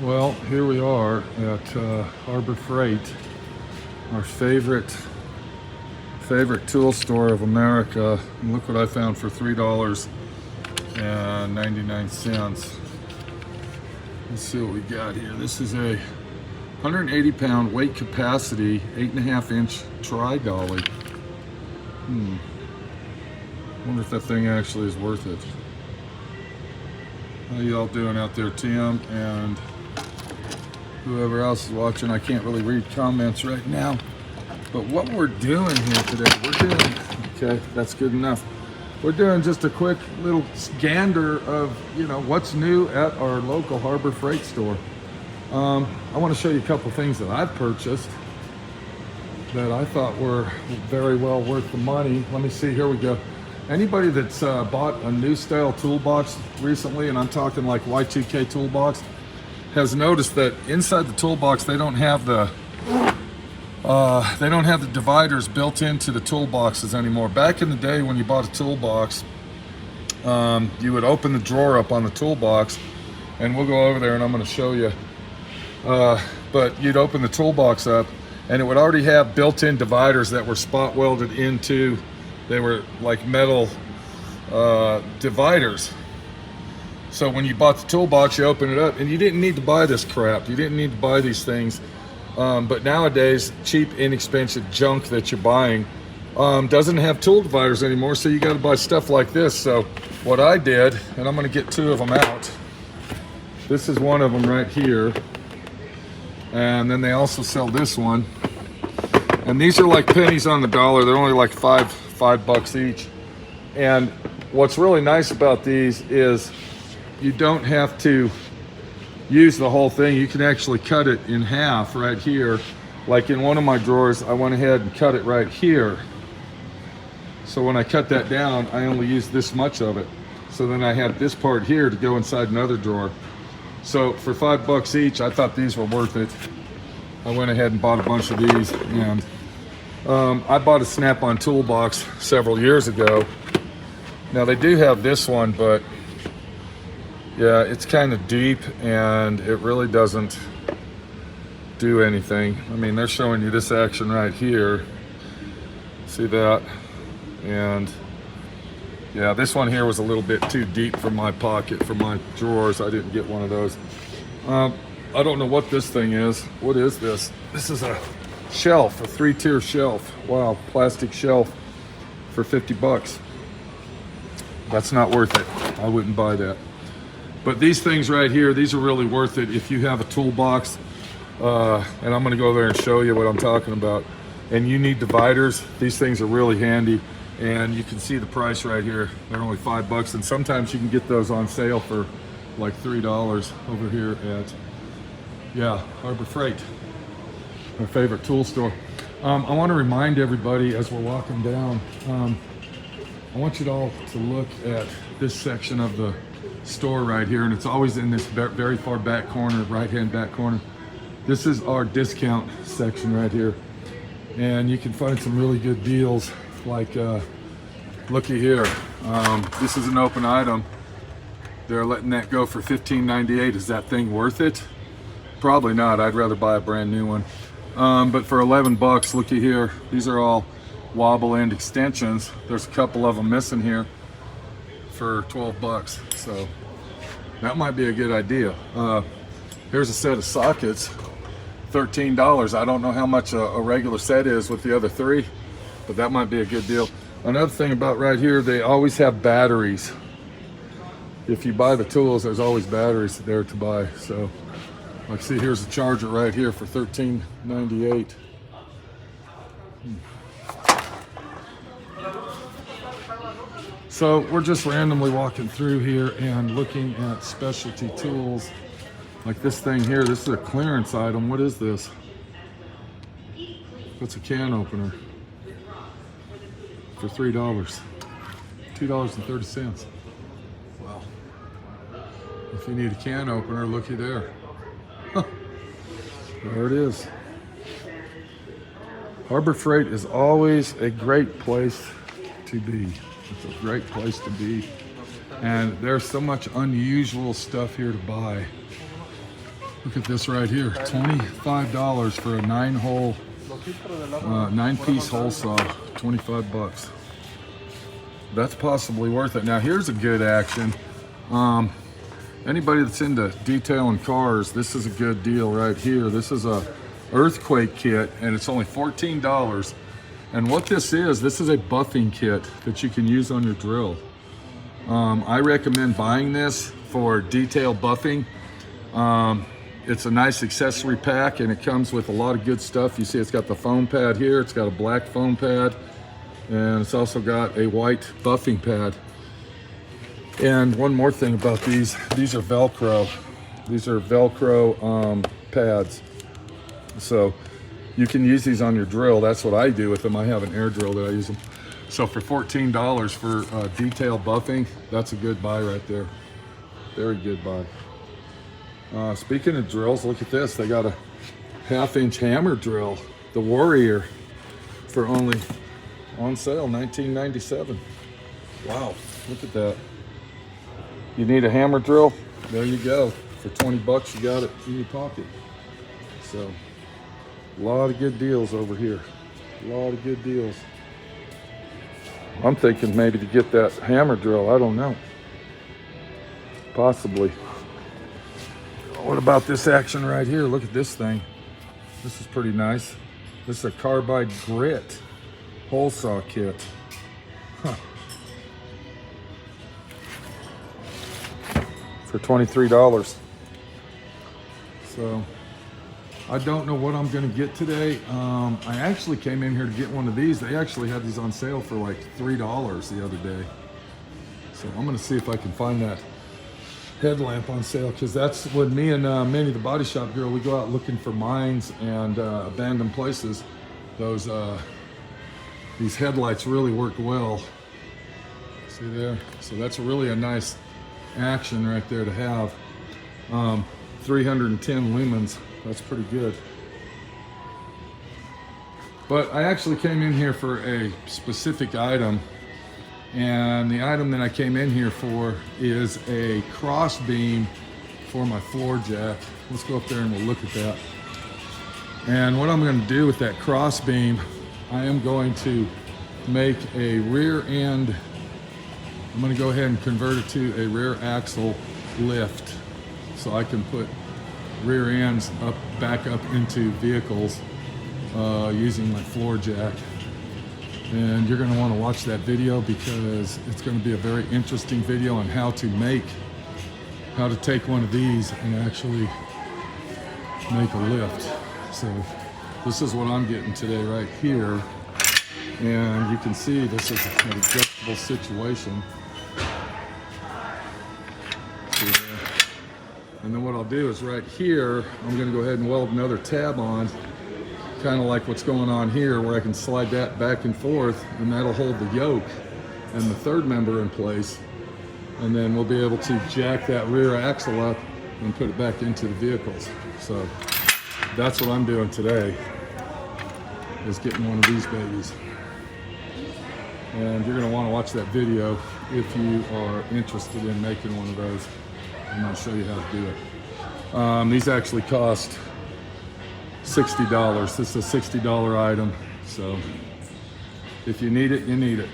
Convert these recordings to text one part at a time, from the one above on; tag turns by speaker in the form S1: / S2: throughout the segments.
S1: Well, here we are at Harbor Freight, our favorite tool store of America. And look what I found for $3.99. Let's see what we got here. This is a 180-pound weight capacity, 8.5-inch tri-dolly. Wonder if that thing actually is worth it. How y'all doing out there, Tim and whoever else is watching? I can't really read comments right now. But what we're doing here today, okay, that's good enough. We're doing just a quick little gander of, what's new at our local Harbor Freight store. I want to show you a couple things that I've purchased that I thought were very well worth the money. Let me see, here we go. Anybody that's bought a new style toolbox recently, and I'm talking like Y2K toolbox, has noticed that inside the toolbox they don't have the dividers built into the toolboxes anymore. Back in the day when you bought a toolbox, you would open the drawer up on the toolbox, and we'll go over there and I'm going to show you. But you'd open the toolbox up and it would already have built-in dividers that were spot welded into. They were like metal dividers. So when you bought the toolbox, you open it up and you didn't need to buy this crap. You didn't need to buy these things. But nowadays, cheap, inexpensive junk that you're buying doesn't have tool dividers anymore, so you got to buy stuff like this. So what I did, and I'm going to get two of them out. This is one of them right here. And then they also sell this one. And these are like pennies on the dollar. They're only like five bucks each. And what's really nice about these is you don't have to use the whole thing. You can actually cut it in half right here. Like in one of my drawers, I went ahead and cut it right here. So when I cut that down, I only used this much of it. So then I had this part here to go inside another drawer. So for $5 each, I thought these were worth it. I went ahead and bought a bunch of these, and I bought a Snap-on toolbox several years ago. Now they do have this one, but yeah, it's kind of deep and it really doesn't do anything. I mean, they're showing you this action right here. See that? And yeah, this one here was a little bit too deep for my pocket, for my drawers. I didn't get one of those. I don't know what this thing is. What is this? This is a shelf, a 3-tier shelf. Wow, plastic shelf for $50. That's not worth it. I wouldn't buy that. But these things right here, these are really worth it if you have a toolbox. And I'm gonna go there and show you what I'm talking about. And you need dividers. These things are really handy. And you can see the price right here. They're only $5. And sometimes you can get those on sale for like $3 over here at, Harbor Freight, our favorite tool store. I want to remind everybody as we're walking down, I want you all to look at this section of the store right here, and it's always in this very far back corner, right-hand back corner. This is our discount section right here, and you can find some really good deals. Like, looky here. This is an open item. They're letting that go for $15.98. Is that thing worth it? Probably not. I'd rather buy a brand new one. But for $11, looky here. These are all wobble end extensions. There's a couple of them missing here for $12. So that might be a good idea. Here's a set of sockets, $13. I don't know how much a regular set is with the other three, but that might be a good deal. Another thing about right here, they always have batteries. If you buy the tools, there's always batteries there to buy. So, like, see, here's a charger right here for $13.98. So we're just randomly walking through here and looking at specialty tools. Like this thing here, this is a clearance item. What is this? It's a can opener for $3, $2.30. Wow. If you need a can opener, looky there. There it is. Harbor Freight is always a great place to be. It's a great place to be. And there's so much unusual stuff here to buy. Look at this right here, $25 for a 9-piece hole saw, 25 bucks. That's possibly worth it. Now here's a good action. Anybody that's into detailing cars, this is a good deal right here. This is a earthquake kit, and it's only $14. And what this is a buffing kit that you can use on your drill. I recommend buying this for detail buffing. It's a nice accessory pack, and it comes with a lot of good stuff. You see it's got the foam pad here, it's got a black foam pad, and it's also got a white buffing pad. And one more thing about these are Velcro. These are Velcro pads. So you can use these on your drill. That's what I do with them. I have an air drill that I use them. So for $14 for detail buffing, that's a good buy right there. Very good buy. Speaking of drills, look at this. They got a 1/2-inch hammer drill, the Warrior, for only on sale, $19.97. Wow, look at that. You need a hammer drill? There you go. For 20 bucks, you got it in your pocket. So, a lot of good deals over here. A lot of good deals. I'm thinking maybe to get that hammer drill. I don't know. Possibly. What about this action right here? Look at this thing. This is pretty nice. This is a Carbide grit hole saw kit. Huh. For $23. So I don't know what I'm gonna get today. I actually came in here to get one of these. They actually had these on sale for like $3 the other day. So I'm gonna see if I can find that headlamp on sale, because that's when me and Minnie, the body shop girl, we go out looking for mines and abandoned places. These headlights really work well. See there? So that's really a nice action right there to have. 310 lumens, that's pretty good. But I actually came in here for a specific item, and the item that I came in here for is a cross beam for my floor jack. Let's go up there and we'll look at that. And what I'm going to do with that cross beam, I am going to make a rear end. I'm going to go ahead and convert it to a rear axle lift, so I can put rear ends back up into vehicles using my floor jack. And you're going to want to watch that video, because it's going to be a very interesting video on how to take one of these and actually make a lift. So this is what I'm getting today right here, and you can see this is an adjustable situation. And then what I'll do is right here, I'm going to go ahead and weld another tab on, kind of like what's going on here, where I can slide that back and forth, and that'll hold the yoke and the third member in place. And then we'll be able to jack that rear axle up and put it back into the vehicles. So that's what I'm doing today, is getting one of these babies. And you're going to want to watch that video if you are interested in making one of those. I'm going to show you how to do it. These actually cost $60. This is a $60 item. So if you need it, you need it.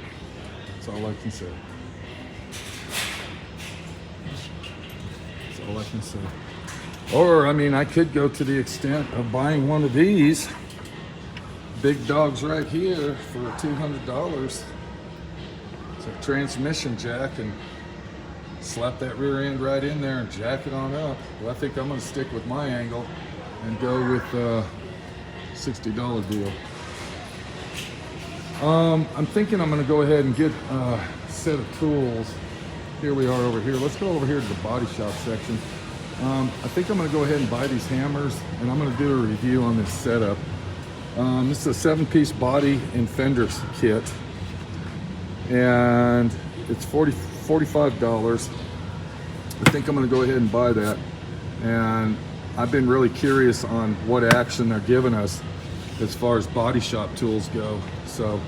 S1: That's all I can say. That's all I can say. Or, I mean, I could go to the extent of buying one of these big dogs right here for $200. It's a transmission jack, and slap that rear end right in there and jack it on up. Well, I think I'm going to stick with my angle and go with a $60 deal. I'm thinking I'm going to go ahead and get a set of tools. Here we are over here. Let's go over here to the body shop section. I think I'm going to go ahead and buy these hammers, and I'm going to do a review on this setup. This is a 7-piece body and fenders kit, and it's $45. I think I'm going to go ahead and buy that. And I've been really curious on what action they're giving us as far as body shop tools go. So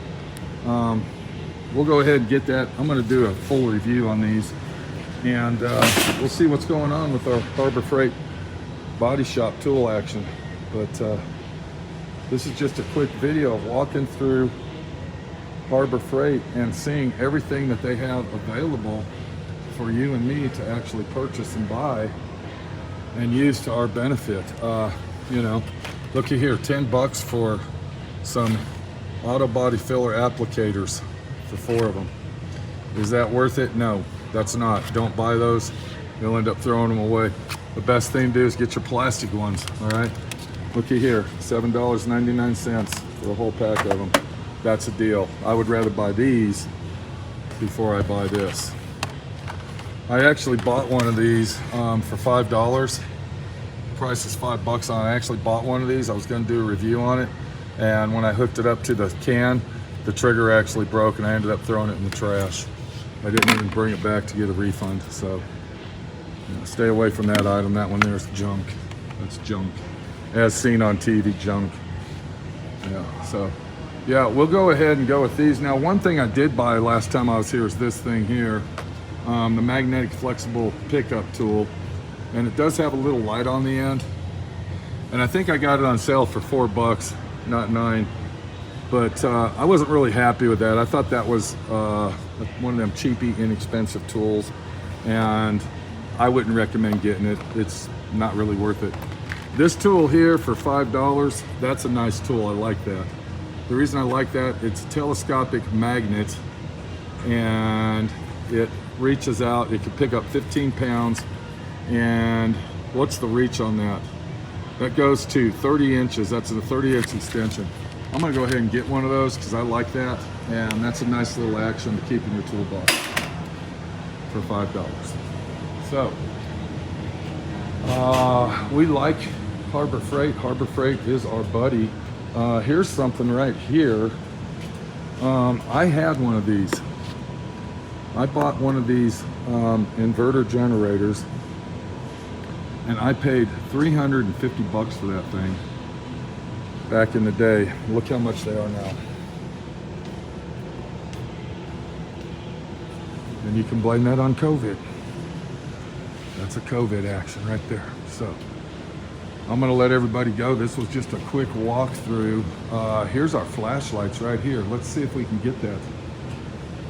S1: we'll go ahead and get that. I'm going to do a full review on these, and we'll see what's going on with our Harbor Freight body shop tool action. But this is just a quick video of walking through Harbor Freight and seeing everything that they have available for you and me to actually purchase and buy and use to our benefit. You know, looky here, 10 bucks for some auto body filler applicators for 4 of them. Is that worth it? No, that's not. Don't buy those. You'll end up throwing them away. The best thing to do is get your plastic ones, all right? Looky here, $7.99 for a whole pack of them. That's a deal. I would rather buy these before I buy this. I actually bought one of these for $5. The price is $5 on it. I actually bought one of these. I was gonna do a review on it. And when I hooked it up to the can, the trigger actually broke and I ended up throwing it in the trash. I didn't even bring it back to get a refund. So you know, stay away from that item. That one there is junk. That's junk. As seen on TV, junk. Yeah, so yeah, we'll go ahead and go with these. Now, one thing I did buy last time I was here is this thing here, the magnetic flexible pickup tool. And it does have a little light on the end. And I think I got it on sale for $4, not $9. But I wasn't really happy with that. I thought that was one of them cheapy, inexpensive tools. And I wouldn't recommend getting it. It's not really worth it. This tool here for $5, that's a nice tool. I like that. The reason I like that, it's a telescopic magnet and it reaches out. It can pick up 15 pounds. And what's the reach on that? That goes to 30 inches. That's a 30-inch extension. I'm gonna go ahead and get one of those because I like that. And that's a nice little action to keep in your toolbox for $5. So, we like Harbor Freight. Harbor Freight is our buddy. Here's something right here. I had one of these. I bought one of these inverter generators and I paid $350 for that thing back in the day. Look how much they are now. And you can blame that on COVID. That's a COVID action right there. So I'm gonna let everybody go. This was just a quick walkthrough. Here's our flashlights right here. Let's see if we can get that.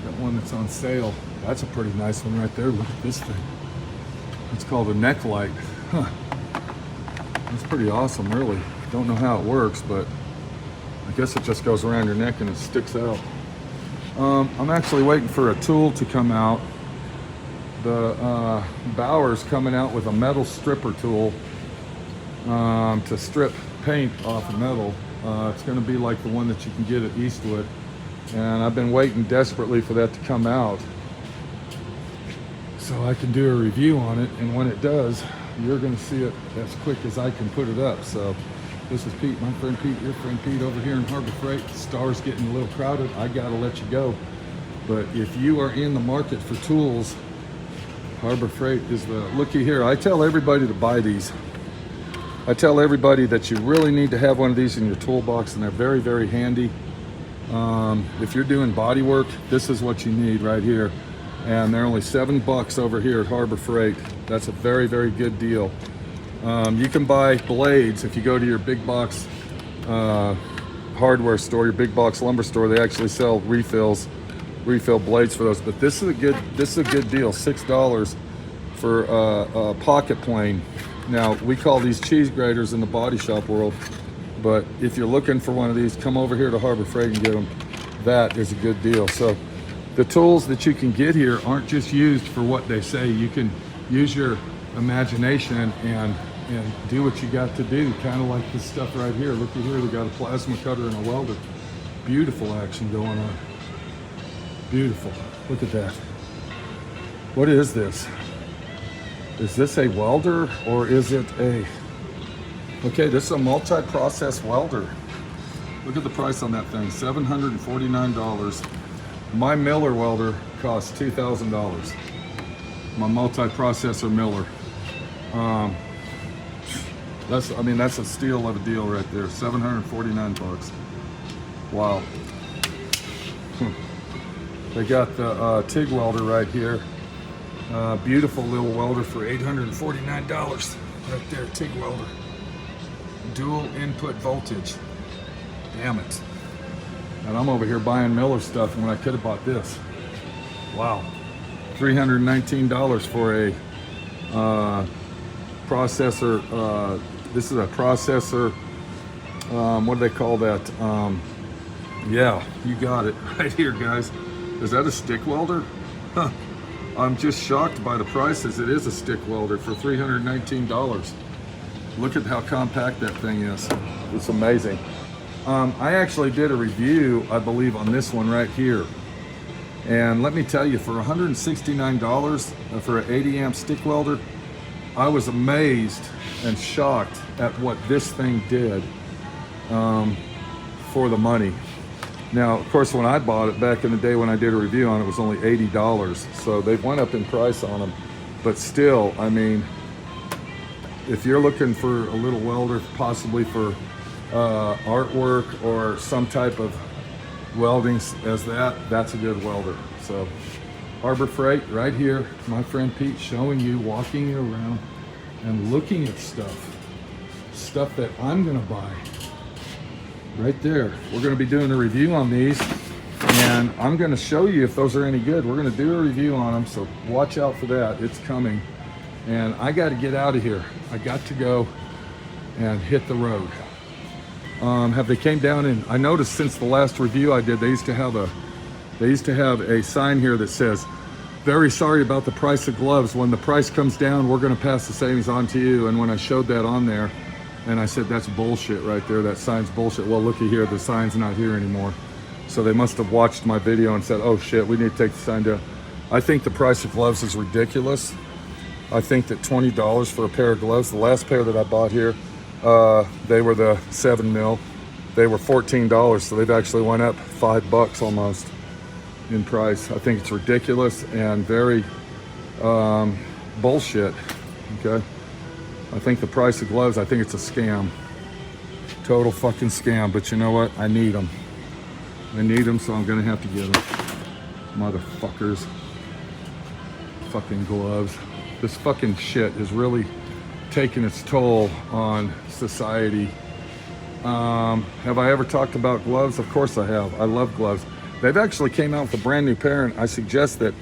S1: That one that's on sale. That's a pretty nice one right there. Look at this thing. It's called a neck light. Huh. That's pretty awesome, really. Don't know how it works, but I guess it just goes around your neck and it sticks out. I'm actually waiting for a tool to come out. The Bauer's coming out with a metal stripper tool to strip paint off of metal. It's going to be like the one that you can get at Eastwood. And I've been waiting desperately for that to come out so I can do a review on it. And when it does, you're going to see it as quick as I can put it up. So this is Pete, my friend Pete, your friend Pete over here in Harbor Freight. The star's getting a little crowded. I got to let you go. But if you are in the market for tools, Harbor Freight is the, looky here. I tell everybody to buy these. I tell everybody that you really need to have one of these in your toolbox, and they're very, very handy. If you're doing body work, this is what you need right here. And they're only $7 over here at Harbor Freight. That's a very, very good deal. You can buy blades if you go to your big box hardware store, your big box lumber store. They actually sell refill blades for those. But this is a good deal. $6 for a pocket plane. Now we call these cheese graters in the body shop world. But if you're looking for one of these, come over here to Harbor Freight and get them. That is a good deal. So the tools that you can get here aren't just used for what they say. You can use your imagination and do what you got to do. Kind of like this stuff right here. Look at here, we got a plasma cutter and a welder. Beautiful action going on. Beautiful. Look at that. What is this? Is this a welder or is it a... Okay, this is a multi-process welder. Look at the price on that thing, $749. My Miller welder costs $2,000. My multi-processor Miller. That's a steal of a deal right there. $749. Wow. They got the TIG welder right here. Beautiful little welder for $849. Right there, TIG welder. Dual input voltage. Damn it. And I'm over here buying Miller stuff when I could have bought this. Wow. $319 for a processor. This is a processor. What do they call that? Yeah, you got it right here, guys. Is that a stick welder? Huh. I'm just shocked by the prices. It is a stick welder for $319. Look at how compact that thing is. It's amazing. I actually did a review, I believe, on this one right here. And let me tell you, for $169 for an 80 amp stick welder, I was amazed and shocked at what this thing did for the money. Now, of course, when I bought it back in the day when I did a review on it, it was only $80. So they went up in price on them. But still, I mean, if you're looking for a little welder, possibly for artwork or some type of welding as that's a good welder. So Harbor Freight right here, my friend Pete showing you, walking you around and looking at stuff that I'm gonna buy. Right there. We're gonna be doing a review on these and I'm gonna show you if those are any good. We're gonna do a review on them, so watch out for that. It's coming. And I gotta get out of here. I got to go and hit the road. Have they came down and I noticed since the last review I did, they used to have a sign here that says, very sorry about the price of gloves. When the price comes down, we're gonna pass the savings on to you. And when I showed that on there, and I said, that's bullshit right there. That sign's bullshit. Well, looky here, the sign's not here anymore. So they must have watched my video and said, oh shit, we need to take the sign down. I think the price of gloves is ridiculous. I think that $20 for a pair of gloves, the last pair that I bought here, they were the 7 mil. They were $14, so they've actually went up $5 almost in price. I think it's ridiculous and very bullshit, okay? I think the price of gloves, I think it's a scam. Total fucking scam, but you know what? I need them. I need them, so I'm gonna have to get them. Motherfuckers. Fucking gloves. This fucking shit is really taking its toll on society. Have I ever talked about gloves? Of course I have. I love gloves. They've actually came out with a brand new pair, and I suggest that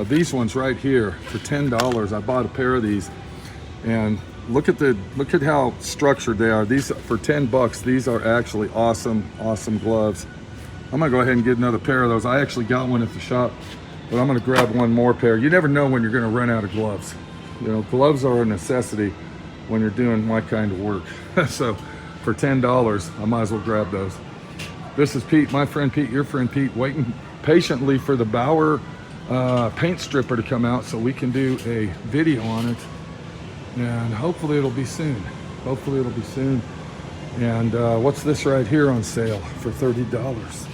S1: these ones right here for $10. I bought a pair of these, and look at how structured they are. These for $10. These are actually awesome gloves. I'm gonna go ahead and get another pair of those. I actually got one at the shop, but I'm gonna grab one more pair. You never know when you're gonna run out of gloves. You know, gloves are a necessity when you're doing my kind of work. So for $10, I might as well grab those. This is Pete, my friend Pete, your friend Pete, waiting patiently for the Bauer paint stripper to come out so we can do a video on it. And hopefully it'll be soon. Hopefully it'll be soon. And what's this right here on sale for $30?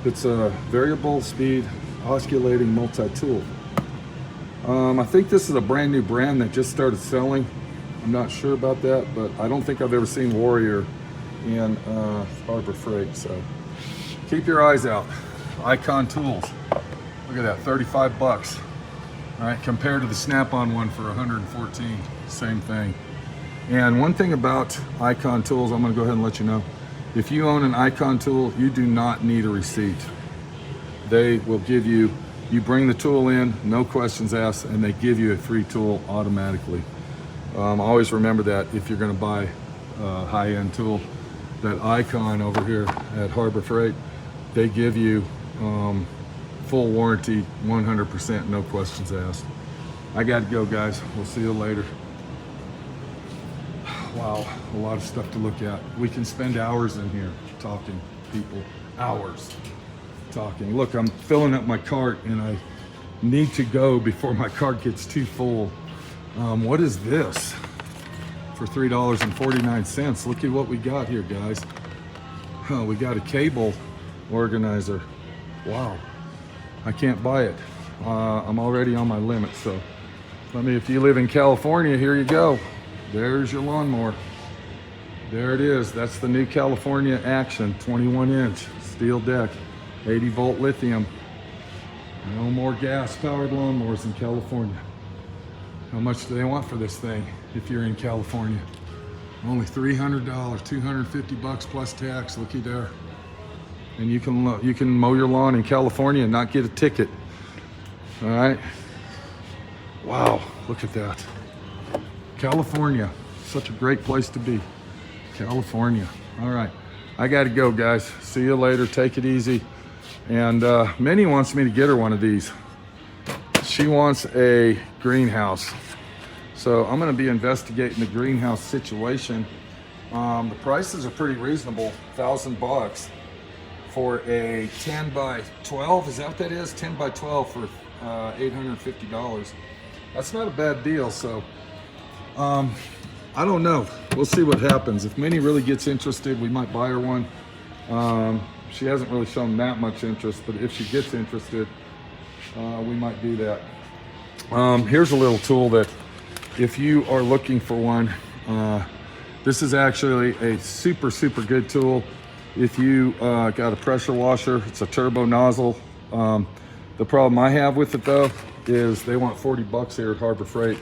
S1: It's a variable speed oscillating multi-tool. I think this is a brand new brand that just started selling. I'm not sure about that, but I don't think I've ever seen Warrior in Harbor Freight. So keep your eyes out. Icon Tools. Look at that, $35. All right, compared to the Snap-on one for $114, same thing. And one thing about Icon Tools, I'm gonna go ahead and let you know, if you own an Icon tool, you do not need a receipt. They will give you, you bring the tool in, no questions asked, and they give you a free tool automatically. Always remember that if you're gonna buy a high-end tool. That Icon over here at Harbor Freight, they give you full warranty, 100%, no questions asked. I gotta go, guys. We'll see you later. Wow, a lot of stuff to look at. We can spend hours in here talking, people. Hours talking. Look, I'm filling up my cart and I need to go before my cart gets too full. What is this? For $3.49. Look at what we got here, guys. We got a cable organizer. Wow. I can't buy it. I'm already on my limit, so if you live in California, here you go. There's your lawnmower. There it is. That's the new California Action 21-inch steel deck, 80-volt lithium. No more gas-powered lawnmowers in California. How much do they want for this thing if you're in California? Only $300, $250 plus tax. Looky there. And you can mow your lawn in California and not get a ticket. All right. Wow, look at that. California, such a great place to be. California. All right, I got to go, guys. See you later. Take it easy. And Minnie wants me to get her one of these. She wants a greenhouse. So I'm going to be investigating the greenhouse situation. The prices are pretty reasonable, $1,000 for a 10 by 12. Is that what that is? 10 by 12 for $850. That's not a bad deal. So I don't know. We'll see what happens. If Minnie really gets interested, we might buy her one. She hasn't really shown that much interest, but if she gets interested, we might do that. Here's a little tool that if you are looking for one, this is actually a super good tool. If you got a pressure washer, it's a turbo nozzle. The problem I have with it though is they want $40 here at Harbor Freight.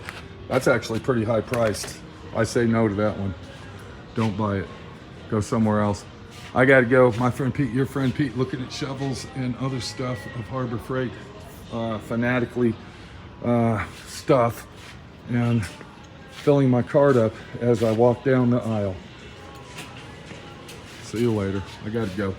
S1: That's actually pretty high priced. I say no to that one. Don't buy it. Go somewhere else. I gotta go. My friend Pete, your friend Pete, looking at shovels and other stuff of Harbor Freight, fanatically stuff, and filling my cart up as I walk down the aisle. See you later. I gotta go.